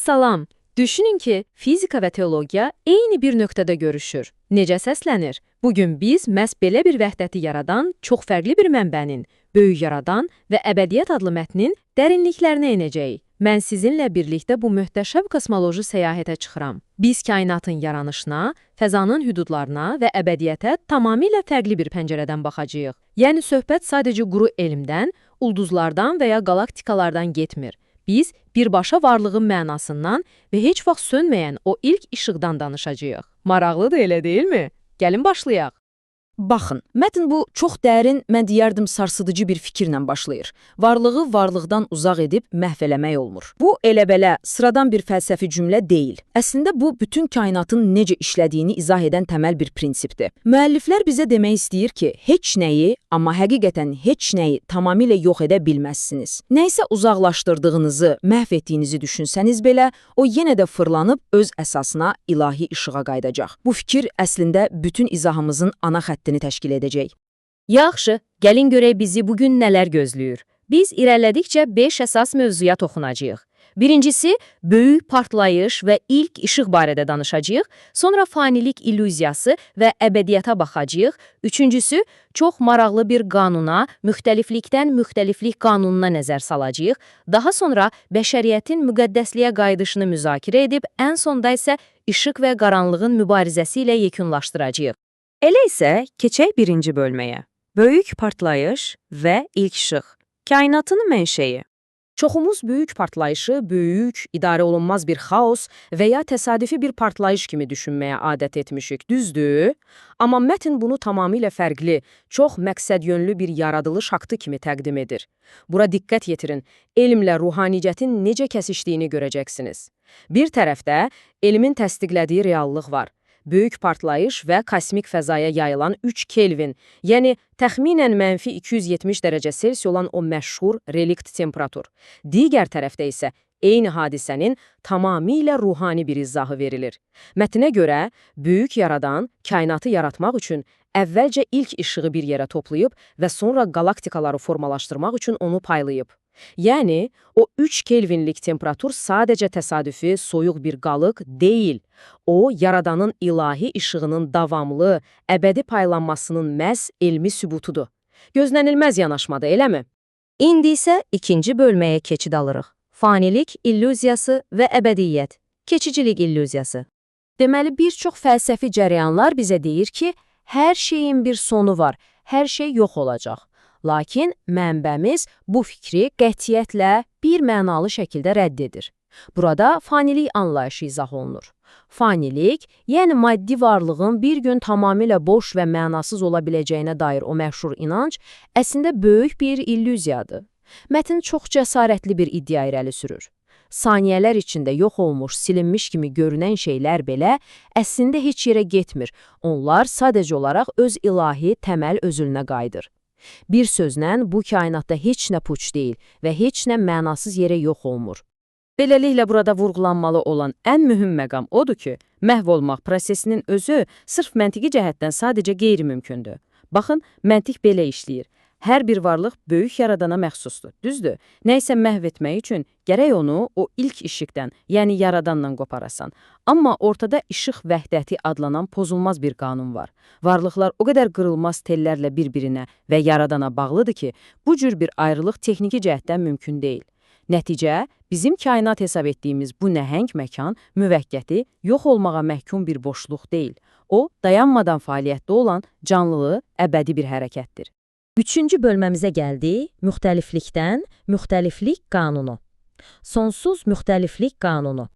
Salam. Düşünün ki, fizika və teologiya eyni bir nöqtədə görüşür. Necə səslənir? Bugün biz məhz belə bir vəhdəti yaradan çox fərqli bir mənbənin, böyük yaradan və əbədiyyət adlı mətnin dərinliklərinə enəcəyik. Mən sizinlə birlikdə bu möhtəşəm kosmoloji səyahətə çıxıram. Biz kainatın yaranışına, fəzanın hüdudlarına və əbədiyyətə tamamilə fərqli bir pəncərədən baxacağıq. Yəni söhbət sadəcə quru elmdən, ulduzlardan və ya galaktikalardan getmir. Biz birbaşa varlığın mənasından və heç vaxt sönməyən o ilk işıqdan danışacağıq. Maraqlıdır, elə deyilmi? Gəlin başlayaq. Baxın, mətn bu çox dərin, mən deyərdim sarsıdıcı bir fikirlə başlayır. Varlığı varlıqdan uzaq edib məhv eləmək olmur. Bu elə-belə sıradan bir fəlsəfi cümlə deyil. Əslində bu bütün kainatın necə işlədiyini izah edən təməl bir prinsipdir. Müəlliflər bizə demək istəyir ki, heç nəyi, amma həqiqətən heç nəyi tamamilə yox edə bilməzsiniz. Nəysə uzaqlaşdırdığınızı, məhv etdiyinizi düşünsəniz belə, o yenə də fırlanıb öz əsasına, ilahi işığa qayıdacaq. Bu fikir əslində bütün izahımızın ana xəttini təşkil edəcək. Yaxşı, gəlin görək bizi bugün nələr gözləyir. Biz irəlilədikcə 5 əsas mövzuya toxunacağıq. Birincisi, böyük partlayış və ilk işıq barədə danışacağıq, sonra fanilik illüziyası və əbədiyyata baxacağıq. Üçüncüsü, çox maraqlı bir qanuna, müxtəliflikdən müxtəliflik qanununa nəzər salacağıq. Daha sonra bəşəriyyətin müqəddəsliyə qayıdışını müzakirə edib, ən sonda isə işıq və qaranlığın mübarizəsi ilə yekunlaşdıracağıq. Elə isə keçək birinci bölməyə. Böyük partlayış və ilk işıq. Kainatın mənşəyi. Çoxumuz böyük partlayışı böyük, idarə olunmaz bir xaos və ya təsadüfi bir partlayış kimi düşünməyə adət etmişik, düzdür? Amma mətn bunu tamamilə fərqli, çox məqsədyönlü bir yaradılış aktı kimi təqdim edir. Bura diqqət yetirin, elmlə ruhaniyyətin necə kəsişdiyini görəcəksiniz. Bir tərəfdə elmin təsdiqlədiyi reallıq var. Böyük partlayış və kosmik fəzaya yayılan 3 Kelvin, yəni təxminən mənfi 270 dərəcə Selsi olan o məşhur relikt temperatur. Digər tərəfdə isə eyni hadisənin tamamilə ruhani bir izahı verilir. Mətnə görə, böyük yaradan kainatı yaratmaq üçün əvvəlcə ilk işığı bir yerə toplayıb və sonra galaktikaları formalaşdırmaq üçün onu paylayıb. Yəni, o 3 Kelvinlik temperatur sadəcə təsadüfi, soyuq bir qalıq deyil. O, yaradanın ilahi işığının davamlı, əbədi paylanmasının məhz elmi sübutudur. Gözlənilməz yanaşmadır, eləmi? İndi isə ikinci bölməyə keçid alırıq. Fanilik illüziyası və əbədiyyət. Keçicilik illüziyası. Deməli, bir çox fəlsəfi cərəyanlar bizə deyir ki, hər şeyin bir sonu var, hər şey yox olacaq. Lakin mənbəmiz bu fikri qətiyyətlə bir mənalı şəkildə rədd edir. Burada fanilik anlayışı izah olunur. Fanilik, yəni maddi varlığın bir gün tamamilə boş və mənasız ola biləcəyinə dair o məşhur inanc, əslində böyük bir illüziyadır. Mətn çox cəsarətli bir iddia irəli sürür. Saniyələr içində yox olmuş, silinmiş kimi görünən şeylər belə əslində heç yerə getmir. Onlar sadəcə olaraq öz ilahi təməl özülünə qayıdır. Bir sözlə, bu kainatda heç nə puç deyil və heç nə mənasız yerə yox olmur. Beləliklə, burada vurğulanmalı olan ən mühüm məqam odur ki, məhv olmaq prosesinin özü sırf məntiqi cəhətdən sadəcə qeyri-mümkündür. Baxın, məntiq belə işləyir. Hər bir varlıq böyük yaradana məxsusdur, düzdür? Nəysə məhv etmək üçün gərək onu o ilk işıqdan, yəni yaradanla qoparasan. Amma ortada işıq vəhdəti adlanan pozulmaz bir qanun var. Varlıqlar o qədər qırılmaz tellərlə bir-birinə və yaradana bağlıdır ki, bu cür bir ayrılıq texniki cəhətdən mümkün deyil. Nəticə, bizim kainat hesab etdiyimiz bu nəhəng məkan müvəqqəti, yox olmağa məhkum bir boşluq deyil. O, dayanmadan fəaliyyətdə olan canlılı, əbədi bir hərəkətdir. Üçüncü bölməmizə gəldik, müxtəliflikdən müxtəliflik qanunu. Sonsuz müxtəliflik qanunu.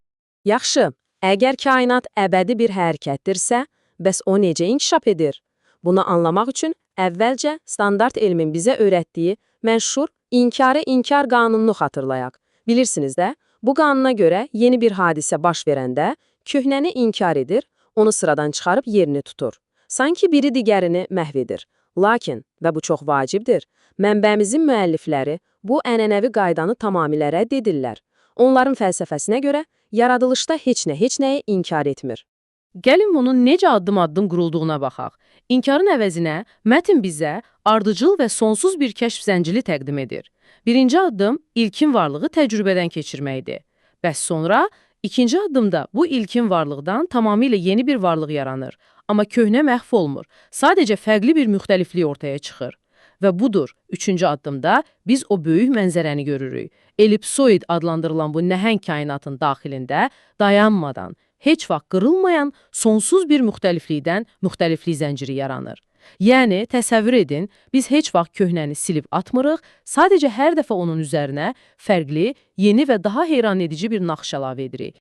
Yaxşı, əgər kainat əbədi bir hərəkətdirsə, bəs o necə inkişaf edir? Bunu anlamaq üçün əvvəlcə standart elmin bizə öyrətdiyi məşhur inkarı inkar qanununu xatırlayaq. Bilirsiniz də, bu qanuna görə yeni bir hadisə baş verəndə köhnəni inkar edir, onu sıradan çıxarıb yerini tutur. Sanki biri digərini məhv edir. Lakin, və bu çox vacibdir, mənbəmizin müəllifləri bu ənənəvi qaydanı tamamilə rədd edirlər. Onların fəlsəfəsinə görə yaradılışda heç nəyi inkar etmir. Gəlin bunun necə addım-addım qurulduğuna baxaq. İnkarın əvəzinə mətn bizə ardıcıl və sonsuz bir kəşf zəncili təqdim edir. Birinci addım ilkin varlığı təcrübədən keçirməkdir. Bəs sonra İkinci addımda bu ilkin varlıqdan tamamilə yeni bir varlıq yaranır. Amma köhnə məhv olmur. Sadəcə fərqli bir müxtəliflik ortaya çıxır. Və budur, üçüncü addımda biz o böyük mənzərəni görürük. Ellipsoid adlandırılan bu nəhəng kainatın daxilində dayanmadan, heç vaxt qırılmayan sonsuz bir müxtəliflikdən müxtəliflik zənciri yaranır. Yəni, təsəvvür edin, biz heç vaxt köhnəni silib atmırıq, sadəcə hər dəfə onun üzərinə fərqli, yeni və daha heyran edici bir naxış əlavə edirik.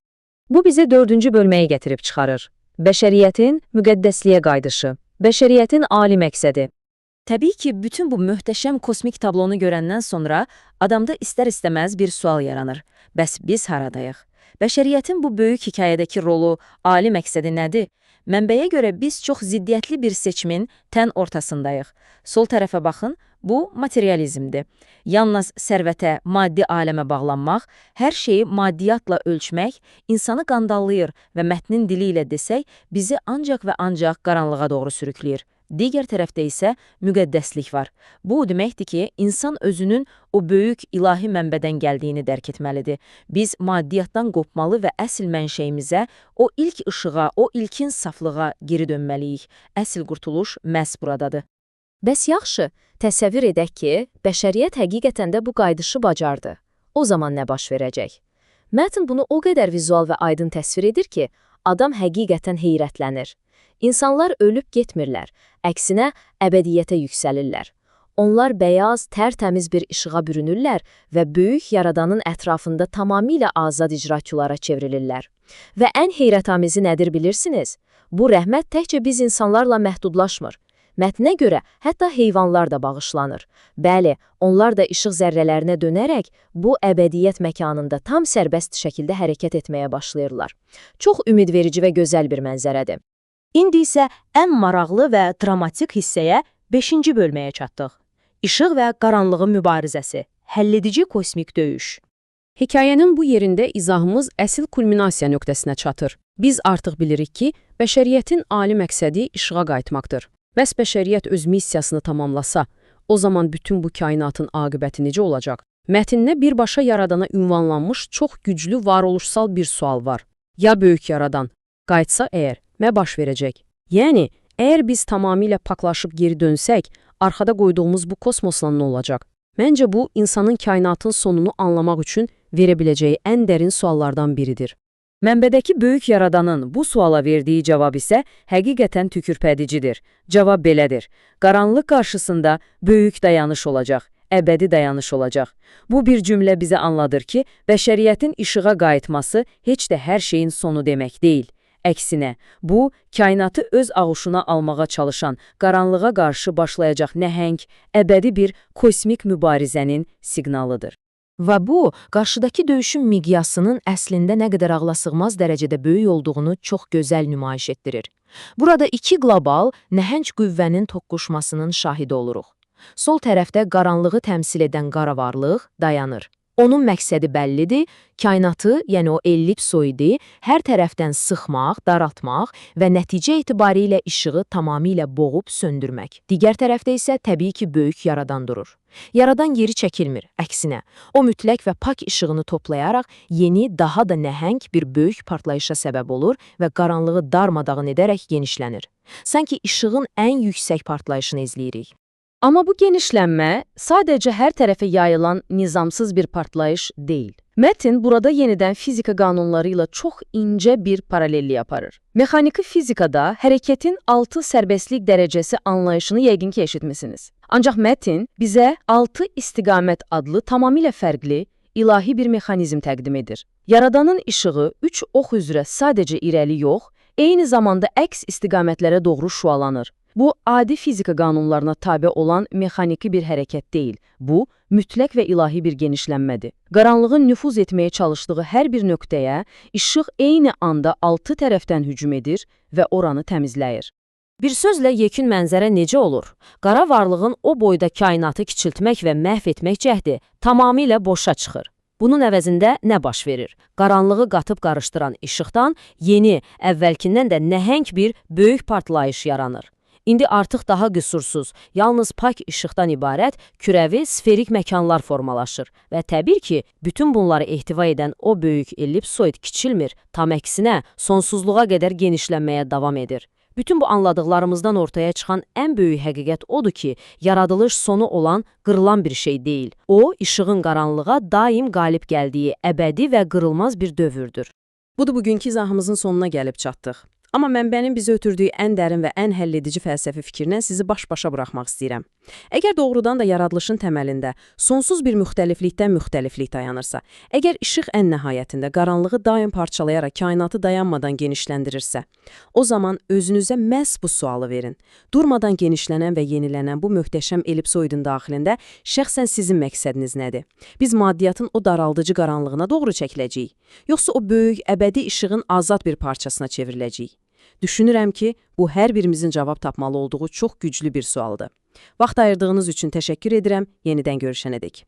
Bu bizi 4-cü bölməyə gətirib çıxarır. Bəşəriyyətin müqəddəsliyə qayıdışı, bəşəriyyətin ali məqsədi. Təbii ki, bütün bu möhtəşəm kosmik tablonu görəndən sonra adamda istər-istəməz bir sual yaranır. Bəs biz haradayıq? Bəşəriyyətin bu böyük hekayədəki rolu, ali məqsədi nədir? Mənbəyə görə biz çox ziddiyyətli bir seçimin tən ortasındayıq. Sol tərəfə baxın, bu materializmdir. Yalnız sərvətə, maddi aləmə bağlanmaq, hər şeyi maddiyyatla ölçmək insanı qandallayır və mətnin dili ilə desək, bizi ancaq və ancaq qaranlığa doğru sürükləyir. Digər tərəfdə isə müqəddəslik var. Bu o deməkdir ki, insan özünün o böyük ilahi mənbədən gəldiyini dərk etməlidir. Biz maddiyyatdan qopmalı və əsl mənşəyimizə, o ilk işığa, o ilkin saflığa geri dönməliyik. Əsl qurtuluş məhz buradadır. Bəs yaxşı, təsəvvür edək ki, bəşəriyyət həqiqətən də bu qayıdışı bacardı. O zaman nə baş verəcək? Mətn bunu o qədər vizual və aydın təsvir edir ki, adam həqiqətən heyrətlənir. İnsanlar ölüb getmirlər, əksinə əbədiyyətə yüksəlirlər. Onlar bəyaz, tərtəmiz bir işığa bürünürlər və böyük yaradanın ətrafında tamamilə azad icraçılara çevrilirlər. Və ən heyrətamizi nədir bilirsiniz? Bu rəhmət təkcə biz insanlarla məhdudlaşmır. Mətnə görə hətta heyvanlar da bağışlanır. Bəli, onlar da işıq zərrələrinə dönərək bu əbədiyyət məkanında tam sərbəst şəkildə hərəkət etməyə başlayırlar. Çox ümidverici və gözəl bir mənzərədir. İndi isə ən maraqlı və dramatik hissəyə 5-ci bölməyə çatdıq. İşıq və qaranlığın mübarizəsi, həlledici kosmik döyüş. Hekayənin bu yerində izahımız əsl kulminasiya nöqtəsinə çatır. Biz artıq bilirik ki, bəşəriyyətin ali məqsədi işığa qayıtmaqdır. Bəs bəşəriyyət öz missiyasını tamamlasa, o zaman bütün bu kainatın aqibəti necə olacaq? Mətndə birbaşa yaradana ünvanlanmış çox güclü varoluşsal bir sual var. Ya böyük yaradan qayıtsa əgər, nə baş verəcək? Yəni, əgər biz tamamilə paklaşıb geri dönsək, arxada qoyduğumuz bu kosmosla nə olacaq? Məncə bu, insanın kainatın sonunu anlamaq üçün verə biləcəyi ən dərin suallardan biridir. Mənbədəki böyük yaradanın bu suala verdiyi cavab isə həqiqətən tükürpədicidir. Cavab belədir. Qaranlıq qarşısında böyük dayanış olacaq, əbədi dayanış olacaq. Bu bir cümlə bizə anladır ki, bəşəriyyətin işığa qayıtması heç də hər şeyin sonu demək deyil. Əksinə, bu, kainatı öz ağuşuna almağa çalışan, qaranlığa qarşı başlayacaq nəhəng, əbədi bir kosmik mübarizənin siqnalıdır. Və bu, qarşıdakı döyüşün miqyasının əslində nə qədər ağlasığmaz dərəcədə böyük olduğunu çox gözəl nümayiş etdirir. Burada iki qlobal, nəhəng qüvvənin toqquşmasının şahidi oluruq. Sol tərəfdə qaranlığı təmsil edən qara varlıq dayanır. Onun məqsədi bəllidir, kainatı, yəni o ellipsoidi, hər tərəfdən sıxmaq, daraltmaq və nəticə etibarilə işığı tamamilə boğub söndürmək. Digər tərəfdə isə təbii ki, böyük yaradan durur. Yaradan geri çəkilmir, əksinə, o mütləq və pak işığını toplayaraq yeni, daha da nəhəng bir böyük partlayışa səbəb olur və qaranlığı darmadağın edərək genişlənir. Sanki işığın ən yüksək partlayışını izləyirik. Amma bu genişlənmə sadəcə hər tərəfə yayılan nizamsız bir partlayış deyil. Mətn burada yenidən fizika qanunları ilə çox incə bir paralellik aparır. Mexaniki fizikada hərəkətin 6 sərbəstlik dərəcəsi anlayışını yəqin ki, eşitmisiniz. Ancaq mətn bizə 6 istiqamət adlı tamamilə fərqli, ilahi bir mexanizm təqdim edir. Yaradanın işığı 3 ox üzrə sadəcə irəli yox, eyni zamanda əks istiqamətlərə doğru şualanır. Bu, adi fizika qanunlarına tabe olan mexaniki bir hərəkət deyil. Bu, mütləq və ilahi bir genişlənmədir. Qaranlığın nüfuz etməyə çalışdığı hər bir nöqtəyə işıq eyni anda 6 tərəfdən hücum edir və oranı təmizləyir. Bir sözlə yekun mənzərə necə olur? Qara varlığın o boyda kainatı kiçiltmək və məhv etmək cəhdi tamamilə boşa çıxır. Bunun əvəzində nə baş verir? Qaranlığı qatıb qarışdıran işıqdan yeni, əvvəlkindən də nəhəng bir böyük partlayış yaranır. İndi artıq daha qüsursuz, yalnız pak işıqdan ibarət kürəvi sferik məkanlar formalaşır və təbii ki, bütün bunları ehtiva edən o böyük ellipsoid kiçilmir, tam əksinə sonsuzluğa qədər genişlənməyə davam edir. Bütün bu anladıqlarımızdan ortaya çıxan ən böyük həqiqət odur ki, yaradılış sonu olan, qırılan bir şey deyil. O, işığın qaranlığa daim qalib gəldiyi əbədi və qırılmaz bir dövrdür. Budur bugünkü izahımızın sonuna gəlib çatdıq. Amma mənbənin bizi ötürdüyü ən dərin və ən həlledici fəlsəfi fikirlə sizi baş-başa buraxmaq istəyirəm. Əgər doğrudan da yaradılışın təməlində sonsuz bir müxtəliflikdən müxtəliflik dayanırsa, əgər işıq ən nəhayətində qaranlığı daim parçalayaraq kainatı dayanmadan genişləndirirsə, o zaman özünüzə məhz bu sualı verin. Durmadan genişlənən və yenilənən bu möhtəşəm ellipsoidin daxilində şəxsən sizin məqsədiniz nədir? Biz maddiyyatın o daraldıcı qaranlığına doğru çəkiləcəyik, yoxsa o böyük, əbədi işığın azad bir parçasına çevriləcəyik? Düşünürəm ki, bu hər birimizin cavab tapmalı olduğu çox güclü bir sualdır. Vaxt ayırdığınız üçün təşəkkür edirəm, yenidən görüşənədək.